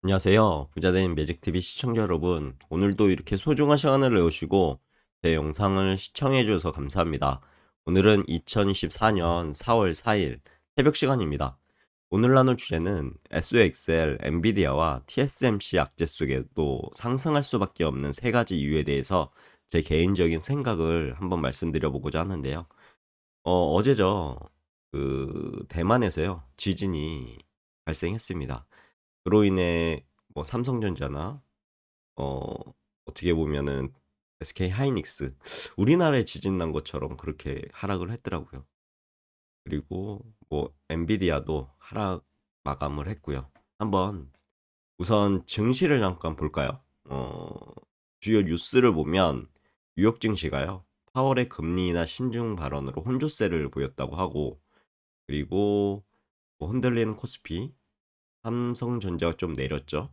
안녕하세요. 부자된 매직TV 시청자 여러분. 오늘도 이렇게 소중한 시간을 내오시고 제 영상을 시청해 주셔서 감사합니다. 오늘은 2024년 4월 4일 새벽 시간입니다. 오늘 나눌 주제는 SOXL, 엔비디아와 TSMC 악재 속에도 상승할 수밖에 없는 세 가지 이유에 대해서 제 개인적인 생각을 한번 말씀드려 보고자 하는데요. 어제죠. 대만에서요. 지진이 발생했습니다. 그로 인해 뭐 삼성전자나 어 어떻게 보면은 SK 하이닉스 우리나라에 지진 난 것처럼 그렇게 하락을 했더라고요. 그리고 뭐 엔비디아도 하락 마감을 했고요. 한번 우선 증시를 잠깐 볼까요? 주요 뉴스를 보면 뉴욕 증시가요. 파월의 금리나 신중 발언으로 혼조세를 보였다고 하고, 그리고 뭐 흔들리는 코스피, 삼성전자가 좀 내렸죠.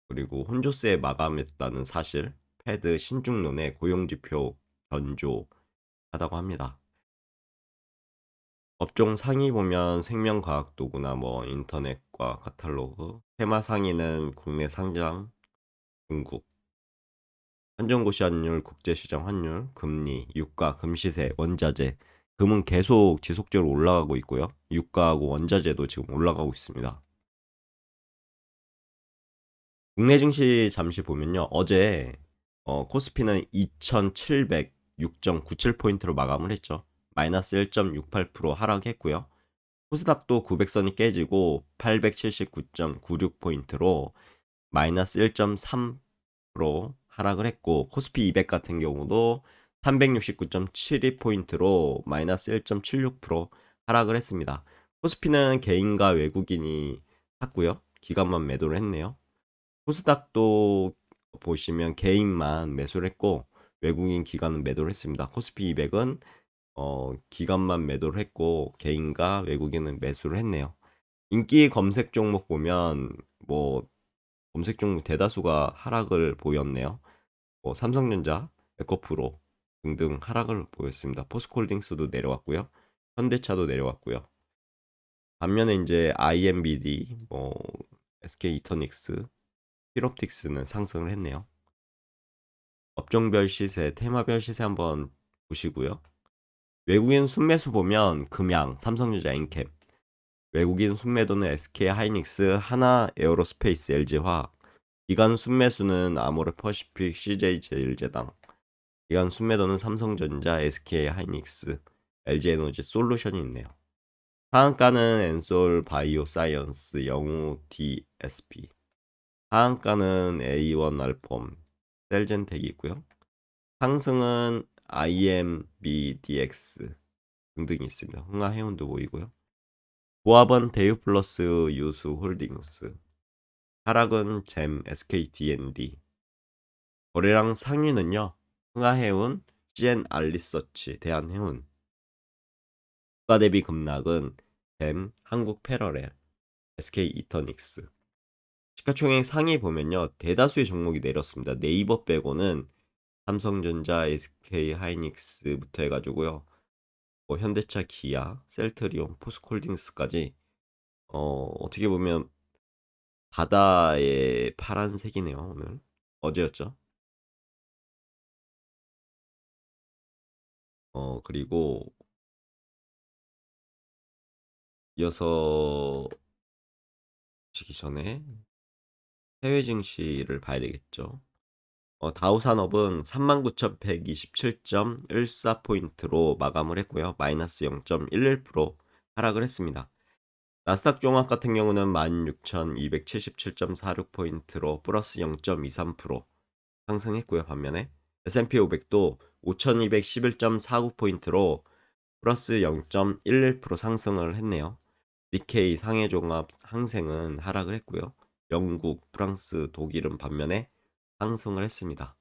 그리고 혼조세에 마감했다는 사실, 패드 신중론의 고용지표 견조하다고 합니다. 업종 상위 보면 생명과학 도구나 뭐 인터넷과 카탈로그, 테마 상위는 국내 상장, 중국, 한전고시 환율, 국제시장 환율, 금리, 유가, 금시세, 원자재, 금은 계속 지속적으로 올라가고 있고요. 유가하고 원자재도 지금 올라가고 있습니다. 국내 증시 잠시 보면요. 어제 코스피는 2706.97포인트로 마감을 했죠. 마이너스 1.68% 하락했고요. 코스닥도 900선이 깨지고 879.96포인트로 마이너스 1.3% 하락을 했고, 코스피 200 같은 경우도 369.72포인트로 마이너스 1.76% 하락을 했습니다. 코스피는 개인과 외국인이 샀고요. 기관만 매도를 했네요. 코스닥도 보시면 개인만 매수를 했고 외국인 기관은 매도를 했습니다. 코스피 200은 기관만 매도를 했고 개인과 외국인은 매수를 했네요. 인기 검색 종목 보면 뭐 검색 종목 대다수가 하락을 보였네요. 뭐 삼성전자, 에코프로 등등 하락을 보였습니다. 포스코홀딩스도 내려왔고요. 현대차도 내려왔고요. 반면에 이제 IMBD, 뭐 SK 이터닉스, 필옵틱스는 상승을 했네요. 업종별 시세, 테마별 시세 한번 보시고요. 외국인 순매수 보면 금양, 삼성전자, 엔캡. 외국인 순매도는 SK 하이닉스, 하나 에어로스페이스, LG화학. 기관 순매수는 아모레퍼시픽, CJ 제일제당. 기관 순매도는 삼성전자, SK 하이닉스, LG에너지 솔루션이 있네요. 상한가는 엔솔 바이오사이언스, 영우 DSP. 하한가는 A1 알폼, 셀젠텍이 있고요. 상승은 IMBDX 등등이 있습니다. 흥하해운도 보이고요. 조합은 대유플러스 유수홀딩스, 하락은 잼 SKDND. 거래량 상위는요. 흥하해운, CN알리서치, 대한해운. 주가 대비 급락은 잼, 한국패러렐, SK이터닉스. 시가총액 상위 보면요. 대다수의 종목이 내렸습니다. 네이버 빼고는 삼성전자, SK 하이닉스부터 해가지고요. 뭐 현대차, 기아, 셀트리온, 포스코홀딩스까지 어떻게 보면 바다의 파란색이네요. 오늘 어제였죠. 그리고 이어서 보시기 전에 해외 증시를 봐야 되겠죠. 다우산업은 39,127.14포인트로 마감을 했고요. 마이너스 0.11% 하락을 했습니다. 나스닥 종합 같은 경우는 16,277.46포인트로 플러스 0.23% 상승했고요. 반면에 S&P 500도 5,211.49포인트로 플러스 0.11% 상승을 했네요. 니케이 상해 종합 항생은 하락을 했고요. 영국, 프랑스, 독일은 반면에 상승을 했습니다.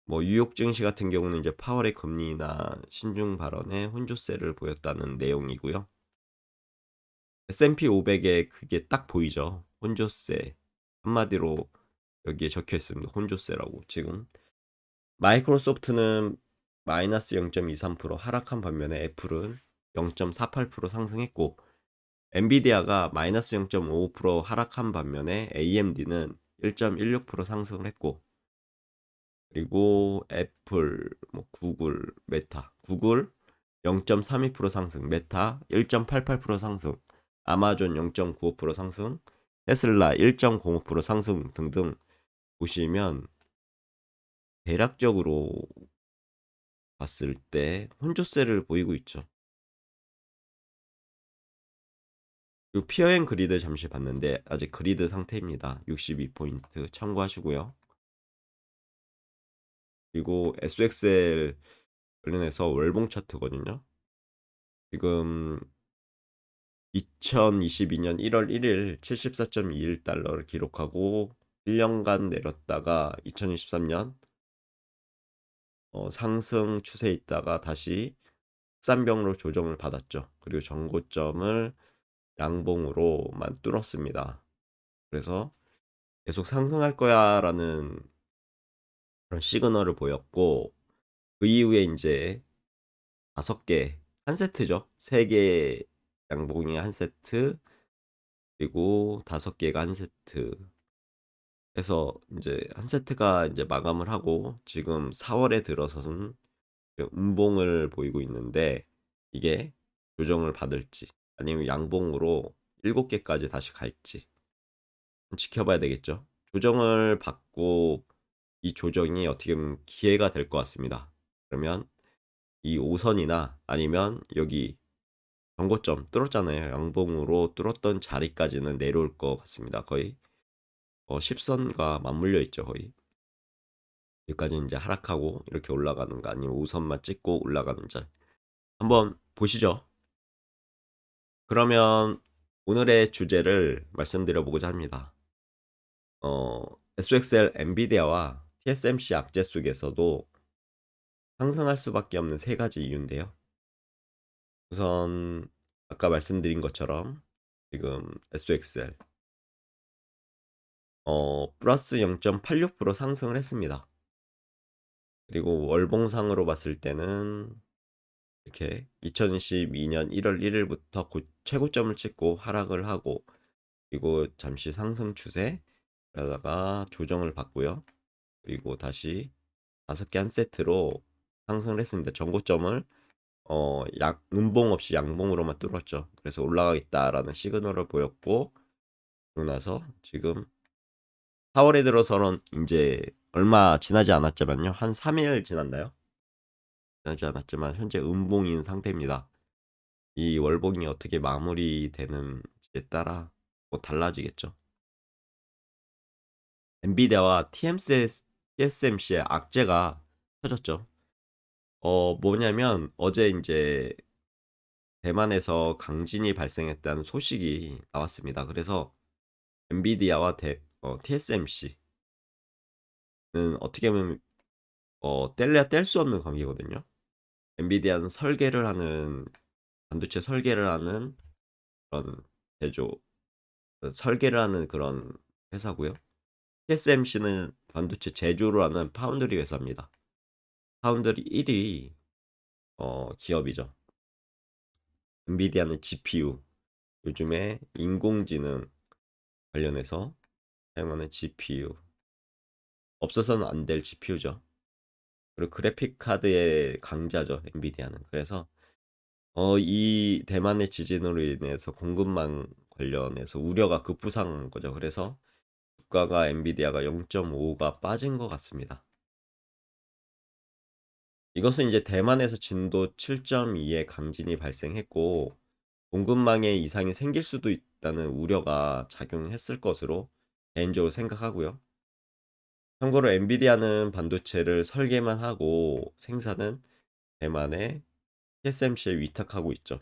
뭐 뉴욕 증시 같은 경우는 이제 파월의 금리나 신중 발언에 혼조세를 보였다는 내용이고요. S&P 500에 그게 딱 보이죠. 혼조세. 한마디로 여기에 적혀 있습니다. 혼조세라고. 지금 마이크로소프트는 마이너스 0.23% 하락한 반면에 애플은 0.48% 상승했고, 엔비디아가 마이너스 0.55% 하락한 반면에 AMD는 1.16% 상승을 했고, 그리고 애플, 뭐 구글, 메타, 구글 0.32% 상승, 메타 1.88% 상승, 아마존 0.95% 상승, 테슬라 1.05% 상승 등등 보시면 대략적으로 봤을 때 혼조세를 보이고 있죠. 이 피어앤 그리드 잠시 봤는데 아직 그리드 상태입니다. 62포인트 참고하시고요. 그리고 SXL 관련해서 월봉 차트거든요. 지금 2022년 1월 1일 74.21달러를 기록하고 1년간 내렸다가 2023년 상승 추세에 있다가 다시 흑산병으로 조정을 받았죠. 그리고 전고점을 양봉으로만 뚫었습니다. 그래서 계속 상승할 거야라는 그런 시그널을 보였고, 그 이후에 이제 5개 한 세트죠. 3개 양봉이 한 세트, 그리고 5개가 한 세트 해서 이제 한 세트가 이제 마감을 하고 지금 4월에 들어서는 음봉을 보이고 있는데, 이게 조정을 받을지 아니면 양봉으로 7개까지 다시 갈지 지켜봐야 되겠죠. 조정을 받고 이 조정이 어떻게 보면 기회가 될 것 같습니다. 그러면 이 5선이나 아니면 여기 전고점 뚫었잖아요. 양봉으로 뚫었던 자리까지는 내려올 것 같습니다. 거의 10선과 맞물려 있죠. 거의 여기까지는 이제 하락하고 이렇게 올라가는 거 아니면 5선만 찍고 올라가는 자 한번 보시죠. 그러면 오늘의 주제를 말씀드려 보고자 합니다. SXL 엔비디아와 TSMC 악재 속에서도 상승할 수밖에 없는 3가지 이유인데요. 우선 아까 말씀드린 것처럼 지금 SXL 플러스 0.86% 상승을 했습니다. 그리고 월봉상으로 봤을 때는 이렇게 2022년 1월 1일부터 최고점을 찍고 하락을 하고, 그리고 잠시 상승 추세 그러다가 조정을 받고요. 그리고 다시 5개 한 세트로 상승을 했습니다. 전고점을 음봉 없이 양봉으로만 뚫었죠. 그래서 올라가겠다라는 시그널을 보였고, 그러고 나서 지금 4월에 들어서는 이제 얼마 지나지 않았지만요. 한 3일 지났나요? 지나지 않았지만 현재 음봉인 상태입니다. 이 월봉이 어떻게 마무리되는지에 따라 뭐 달라지겠죠. 엔비디아와 TSMC의 악재가 터졌죠. 뭐냐면 어제 이제 대만에서 강진이 발생했다는 소식이 나왔습니다. 그래서 엔비디아와 TSMC는 어떻게 보면 뗄래야 뗄 수 없는 관계거든요. 엔비디아는 반도체 설계를 하는 그런 제조, 설계를 하는 그런 회사고요. TSMC는 반도체 제조를 하는 파운드리 회사입니다. 파운드리 1위 기업이죠. 엔비디아는 GPU, 요즘에 인공지능 관련해서 사용하는 GPU, 없어서는 안 될 GPU죠. 그리고 그래픽 카드의 강자죠, 엔비디아는. 그래서 이 대만의 지진으로 인해서 공급망 관련해서 우려가 급부상한 거죠. 그래서 주가가 엔비디아가 0.5가 빠진 것 같습니다. 이것은 이제 대만에서 진도 7.2의 강진이 발생했고 공급망에 이상이 생길 수도 있다는 우려가 작용했을 것으로 개인적으로 생각하고요. 참고로 엔비디아는 반도체를 설계만 하고 생산은 대만의 TSMC에 위탁하고 있죠.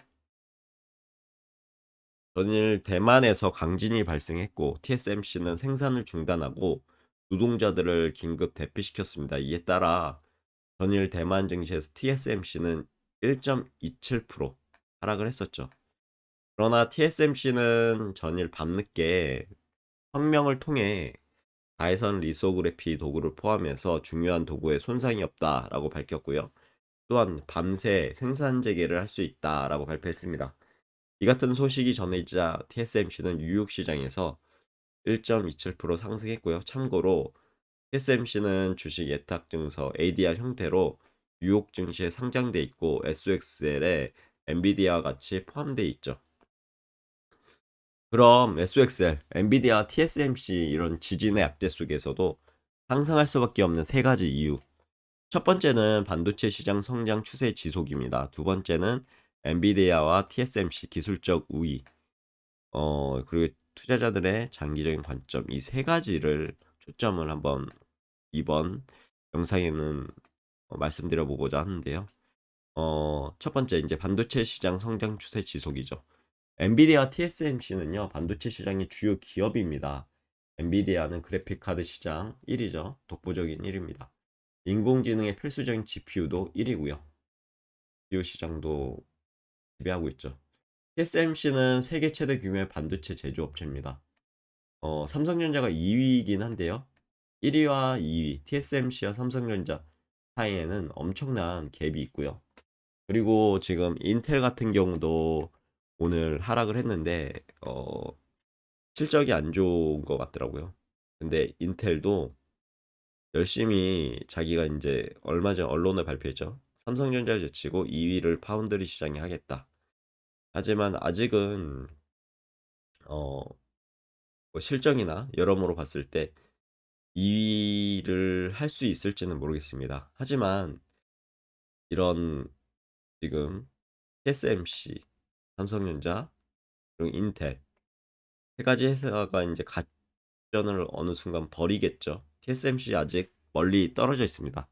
전일 대만에서 강진이 발생했고 TSMC는 생산을 중단하고 노동자들을 긴급 대피시켰습니다. 이에 따라 전일 대만 증시에서 TSMC는 1.27% 하락을 했었죠. 그러나 TSMC는 전일 밤늦게 성명을 통해 자외선 리소그래피 도구를 포함해서 중요한 도구에 손상이 없다라고 밝혔고요. 또한 밤새 생산 재개를 할 수 있다라고 발표했습니다. 이 같은 소식이 전해지자 TSMC는 뉴욕 시장에서 1.27% 상승했고요. 참고로 TSMC는 주식 예탁 증서 ADR 형태로 뉴욕 증시에 상장돼 있고 SOXL에 엔비디아와 같이 포함되어 있죠. 그럼 SOXL, 엔비디아, TSMC 이런 지진의 악재 속에서도 상승할 수밖에 없는 세 가지 이유. 첫 번째는 반도체 시장 성장 추세 지속입니다. 두 번째는 엔비디아와 TSMC 기술적 우위. 그리고 투자자들의 장기적인 관점. 이 세 가지를 초점을 한번 이번 영상에는 말씀드려 보고자 하는데요. 첫 번째 이제 반도체 시장 성장 추세 지속이죠. 엔비디아 TSMC는요, 반도체 시장의 주요 기업입니다. 엔비디아는 그래픽 카드 시장 1위죠. 독보적인 1위입니다. 인공지능의 필수적인 GPU도 1위고요. GPU 시장도 지배하고 있죠. TSMC는 세계 최대 규모의 반도체 제조업체입니다. 삼성전자가 2위이긴 한데요. 1위와 2위, TSMC와 삼성전자 사이에는 엄청난 갭이 있고요. 그리고 지금 인텔 같은 경우도 오늘 하락을 했는데 실적이 안 좋은 것 같더라고요. 근데 인텔도 열심히 자기가 이제 얼마 전 언론에 발표했죠. 삼성전자를 제치고 2위를 파운드리 시장에 하겠다. 하지만 아직은 어, 뭐 실적이나 여러모로 봤을 때 2위를 할 수 있을지는 모르겠습니다. 하지만 이런 지금 TSMC, 삼성전자, 그리고 인텔 세 가지 회사가 이제 gat전을 어느 순간 벌이겠죠. TSMC 아직 멀리 떨어져 있습니다.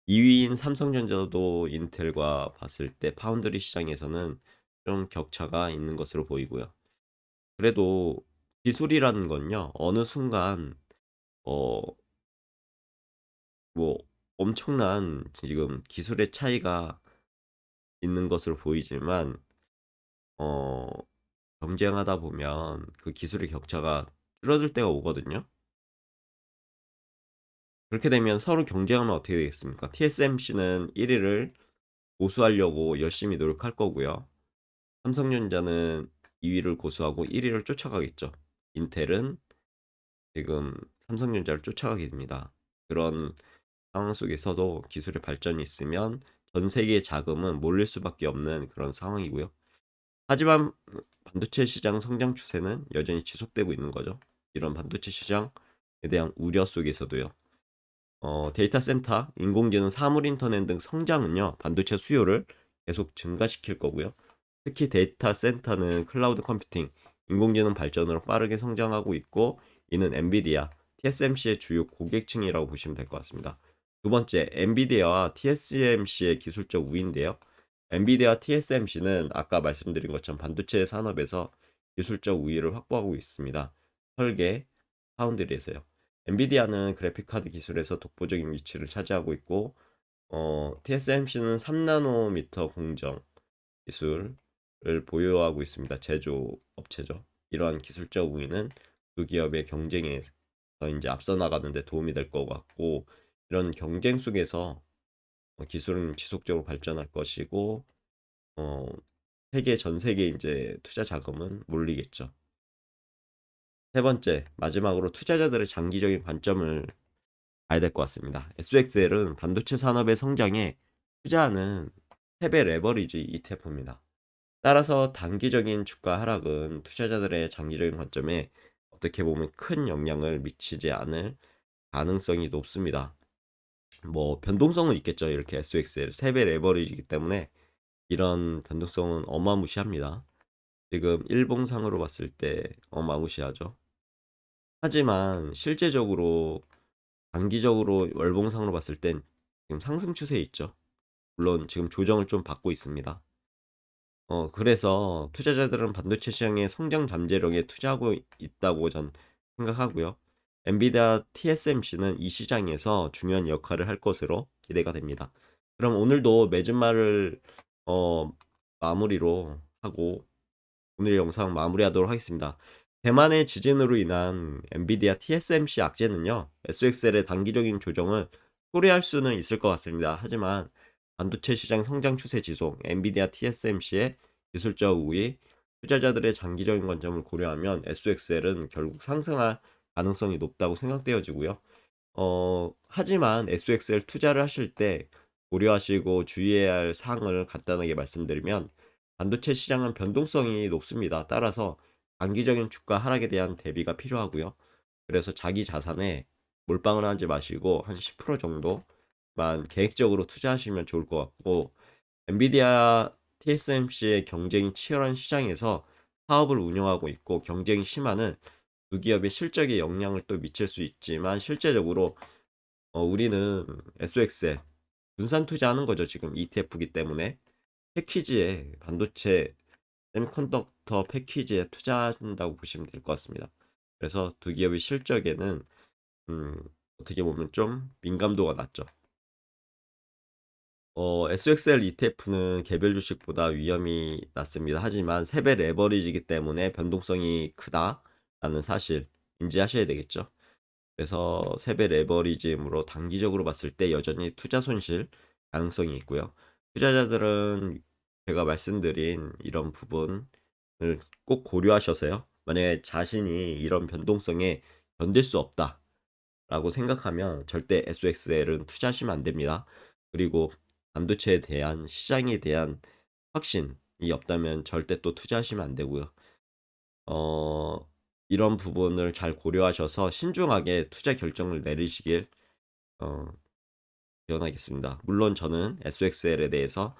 2위인 삼성전자도 인텔과 봤을 때 파운드리 시장에서는 좀 격차가 있는 것으로 보이고요. 그래도 기술이라는 건요, 어느 순간 어, 뭐 엄청난 지금 기술의 차이가 있는 것으로 보이지만 어, 경쟁하다 보면 그 기술의 격차가 줄어들 때가 오거든요. 그렇게 되면 서로 경쟁하면 어떻게 되겠습니까? TSMC는 1위를 고수하려고 열심히 노력할 거고요. 삼성전자는 2위를 고수하고 1위를 쫓아가겠죠. 인텔은 지금 삼성전자를 쫓아가게 됩니다. 그런 상황 속에서도 기술의 발전이 있으면 전 세계의 자금은 몰릴 수밖에 없는 그런 상황이고요. 하지만 반도체 시장 성장 추세는 여전히 지속되고 있는 거죠. 이런 반도체 시장에 대한 우려 속에서도요. 데이터 센터, 인공지능, 사물 인터넷 등 성장은요, 반도체 수요를 계속 증가시킬 거고요. 특히 데이터 센터는 클라우드 컴퓨팅, 인공지능 발전으로 빠르게 성장하고 있고, 이는 엔비디아, TSMC의 주요 고객층이라고 보시면 될 것 같습니다. 두 번째, 엔비디아와 TSMC의 기술적 우위인데요. 엔비디아, TSMC는 아까 말씀드린 것처럼 반도체 산업에서 기술적 우위를 확보하고 있습니다. 설계, 파운드리에서요. 엔비디아는 그래픽카드 기술에서 독보적인 위치를 차지하고 있고, TSMC는 3나노미터 공정 기술을 보유하고 있습니다. 제조 업체죠. 이러한 기술적 우위는 두 기업의 경쟁에서 이제 앞서 나가는데 도움이 될 것 같고, 이런 경쟁 속에서 기술은 지속적으로 발전할 것이고, 어, 전 세계 이제 투자 자금은 몰리겠죠. 세 번째, 마지막으로 투자자들의 장기적인 관점을 봐야 될 것 같습니다. SXL은 반도체 산업의 성장에 투자하는 패배 레버리지 ETF입니다. 따라서 단기적인 주가 하락은 투자자들의 장기적인 관점에 어떻게 보면 큰 영향을 미치지 않을 가능성이 높습니다. 뭐 변동성은 있겠죠. 이렇게 SXL 3배 레버리지이기 때문에 이런 변동성은 어마무시합니다. 지금 일봉상으로 봤을 때 어마무시하죠. 하지만 실제적으로 단기적으로 월봉상으로 봤을 땐 지금 상승 추세에 있죠. 물론 지금 조정을 좀 받고 있습니다. 그래서 투자자들은 반도체 시장의 성장 잠재력에 투자하고 있다고 전 생각하고요. 엔비디아 TSMC는 이 시장에서 중요한 역할을 할 것으로 기대가 됩니다. 그럼 오늘도 맺은말을 마무리로 하고 오늘 영상 마무리하도록 하겠습니다. 대만의 지진으로 인한 엔비디아 TSMC 악재는요, SXL의 단기적인 조정을 초래할 수는 있을 것 같습니다. 하지만 반도체 시장 성장 추세 지속, 엔비디아 TSMC의 기술적 우위, 투자자들의 장기적인 관점을 고려하면 SOXL은 결국 상승할 가능성이 높다고 생각되어지고요. 하지만 SOXL 투자를 하실 때 고려하시고 주의해야 할 사항을 간단하게 말씀드리면 반도체 시장은 변동성이 높습니다. 따라서 단기적인 주가 하락에 대한 대비가 필요하고요. 그래서 자기 자산에 몰빵을 하지 마시고 한 10% 정도만 계획적으로 투자하시면 좋을 것 같고, 엔비디아 TSMC의 경쟁이 치열한 시장에서 사업을 운영하고 있고 경쟁이 심하는 두 기업의 실적에 영향을 또 미칠 수 있지만, 실제적으로 우리는 SOX에 분산 투자하는 거죠. 지금 ETF이기 때문에 패키지에 반도체 세미컨덕터 패키지에 투자한다고 보시면 될 것 같습니다. 그래서 두 기업의 실적에는 음, 어떻게 보면 좀 민감도가 낮죠. SOXL ETF는 개별 주식보다 위험이 낮습니다. 하지만 세배 레버리지이기 때문에 변동성이 크다라는 사실 인지하셔야 되겠죠. 그래서 세배 레버리지므로 단기적으로 봤을 때 여전히 투자 손실 가능성이 있고요. 투자자들은 제가 말씀드린 이런 부분을 꼭 고려하셔서요. 만약에 자신이 이런 변동성에 견딜 수 없다라고 생각하면 절대 SOXL은 투자하시면 안 됩니다. 그리고 반도체에 대한 시장에 대한 확신이 없다면 절대 또 투자하시면 안 되고요. 어, 이런 부분을 잘 고려하셔서 신중하게 투자 결정을 내리시길 어, 기원하겠습니다. 물론 저는 SOXL에 대해서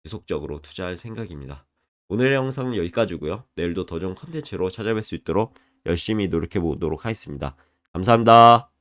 지속적으로 투자할 생각입니다. 오늘의 영상은 여기까지고요. 내일도 더 좋은 컨텐츠로 찾아뵐 수 있도록 열심히 노력해 보도록 하겠습니다. 감사합니다.